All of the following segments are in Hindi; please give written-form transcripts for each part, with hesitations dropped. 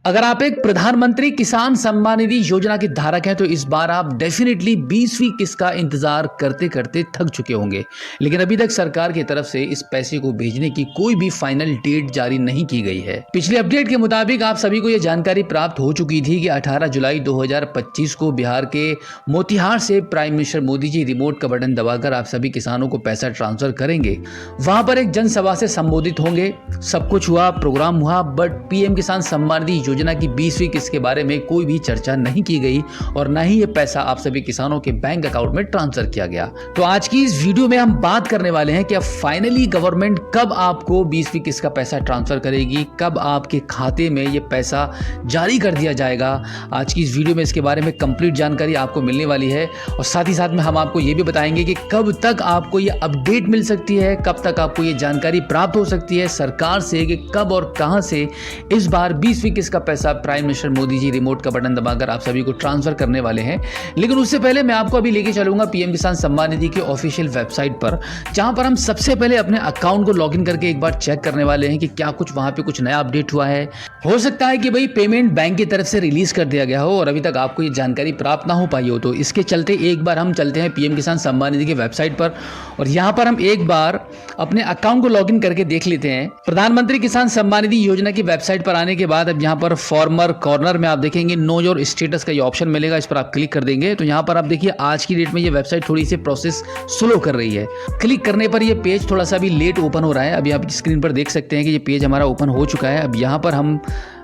अगर आप एक प्रधानमंत्री किसान सम्मान निधि योजना के धारक हैं तो इस बार आप डेफिनेटली 20वीं किस्त का इंतजार करते करते थक चुके होंगे। लेकिन अभी तक सरकार की तरफ से इस पैसे को भेजने की कोई भी फाइनल डेट जारी नहीं की गई है। पिछले अपडेट के मुताबिक आप सभी को यह जानकारी प्राप्त हो चुकी थी कि 18 जुलाई 2025 को बिहार के मोतिहार से prime minister Modi ji remote का बटन दबाकर आप सभी किसानों को पैसा ट्रांसफर करेंगे। वहां पर एक जनसभा से संबोधित होंगे। सब कुछ हुआ, प्रोग्राम हुआ, बट पीएम किसान सम्मान निधि योजना की 20वीं किस्त के बारे में कोई भी चर्चा नहीं की गई और ना ही ये पैसा आप सभी किसानों के बैंक अकाउंट में ट्रांसफर किया गया। तो आज की इस वीडियो में हम बात करने वाले हैं कि अब फाइनली गवर्नमेंट कब आपको 20वीं किस्त का पैसा ट्रांसफर करेगी, कब आपके खाते में ये पैसा जारी कर दिया जाएगा। आज की इस वीडियो में इसके बारे में कंप्लीट जानकारी आपको मिलने वाली है और साथ ही साथ में हम आपको ये भी बताएंगे कि कब तक आपको ये अपडेट मिल सकती है, कब तक आपको ये जानकारी प्राप्त हो सकती है सरकार से कि कब और कहां से इस बार 20वीं किस्त का पैसा prime minister Modi ji remote का बटन दबाकर आप सभी को ट्रांसफर करने वाले हैं। लेकिन उससे पहले मैं आपको अभी लेके चलूंगा पीएम किसान सम्मान निधि के ऑफिशियल वेबसाइट पर, जहां पर हम सबसे पहले अपने अकाउंट को लॉगिन करके एक बार चेक करने वाले हैं कि क्या कुछ वहां पे कुछ नया अपडेट हुआ है। हो सकता है कि भाई पेमेंट बैंक की तरफ से रिलीज कर दिया गया हो और अभी तक आपको ये जानकारी प्राप्त ना हो पाई हो, तो इसके चलते एक बार हम चलते हैं पीएम किसान सम्मान निधि के वेबसाइट पर और यहाँ पर हम एक बार अपने अकाउंट को लॉगिन करके देख लेते हैं। प्रधानमंत्री किसान सम्मान निधि योजना की वेबसाइट पर आने के बाद अब यहाँ पर फॉर्मर कॉर्नर में आप देखेंगे नो योर स्टेटस का ये ऑप्शन मिलेगा। इस पर आप क्लिक कर देंगे तो यहाँ पर आप देखिए आज की डेट में ये वेबसाइट थोड़ी सी प्रोसेस स्लो कर रही है। क्लिक करने पर ये पेज थोड़ा सा भी लेट ओपन हो रहा है। अभी आप स्क्रीन पर देख सकते हैं कि ये पेज हमारा ओपन हो चुका है। अब यहाँ पर हम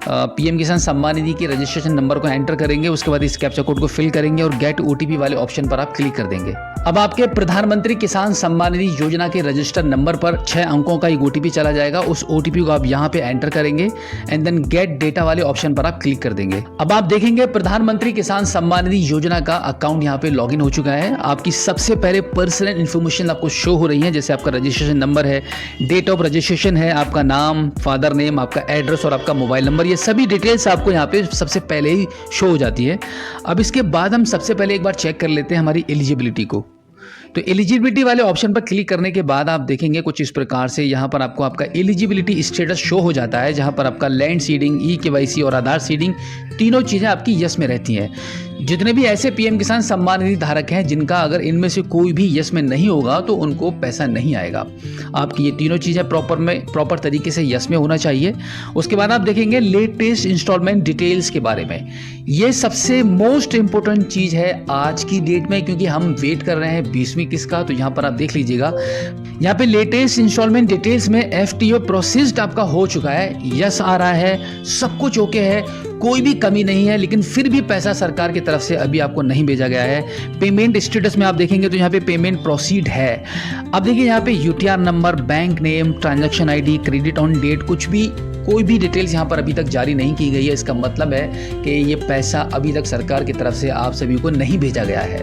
पीएम किसान सम्मान निधि के रजिस्ट्रेशन नंबर को एंटर करेंगे, उसके बाद इस कैप्चा कोड को फिल करेंगे और गेट ओटीपी वाले ऑप्शन पर आप क्लिक कर देंगे। अब आपके प्रधानमंत्री किसान सम्मान निधि योजना के रजिस्टर नंबर पर 6 अंकों का एक ओटीपी चला जाएगा। उस ओटीपी को आप यहाँ पे एंटर करेंगे एंड देन गेट डेटा वाले ऑप्शन पर आप क्लिक कर देंगे। अब आप देखेंगे प्रधानमंत्री किसान सम्मान निधि योजना का अकाउंट यहाँ पे लॉगिन हो चुका है। आपकी सबसे पहले पर्सनल इन्फॉर्मेशन आपको शो हो रही है, जैसे आपका रजिस्ट्रेशन नंबर है, डेट ऑफ रजिस्ट्रेशन है, आपका नाम, फादर नेम, आपका एड्रेस और आपका मोबाइल नंबर, ये सभी डिटेल्स आपको यहाँ पे सबसे पहले ही शो हो जाती है। अब इसके बाद हम सबसे पहले एक बार चेक कर लेते हैं हमारी एलिजिबिलिटी को। तो एलिजिबिलिटी वाले ऑप्शन पर क्लिक करने के बाद आप देखेंगे कुछ इस प्रकार से यहाँ पर आपको आपका एलिजिबिलिटी स्टेटस शो हो जाता है, जहाँ पर आपका लैंड सीडिंग, ई-केवाईसी और आधार सीडिंग तीनों चीज़ें आपकी यस में रहती हैं। जितने भी ऐसे पीएम किसान सम्मान निधि धारक हैं जिनका अगर इनमें से कोई भी यस में नहीं होगा तो उनको पैसा नहीं आएगा। आपकी ये तीनों चीज़ें प्रॉपर तरीके से यस में होना चाहिए। उसके बाद आप देखेंगे लेटेस्ट इंस्टॉलमेंट डिटेल्स के बारे में। ये सबसे मोस्ट इंपॉर्टेंट चीज़ है आज की डेट में, क्योंकि हम वेट कर रहे हैं 20वीं किस्त का। तो यहाँ पर आप देख लीजिएगा, यहाँ पे लेटेस्ट इंस्टॉलमेंट डिटेल्स में एफटीओ प्रोसेस्ड आपका हो चुका है, यस आ रहा है, सब कुछ ओके है, कोई भी कमी नहीं है। लेकिन फिर भी पैसा सरकार की तरफ से अभी आपको नहीं भेजा गया है। पेमेंट स्टेटस में आप देखेंगे तो यहाँ पे पेमेंट प्रोसीड है। अब देखिए यहाँ पे UTR number, bank name, transaction ID, credit on date, कोई भी डिटेल्स यहाँ पर अभी तक जारी नहीं की गई है। इसका मतलब है कि ये पैसा अभी तक सरकार की तरफ से आप सभी को नहीं भेजा गया है।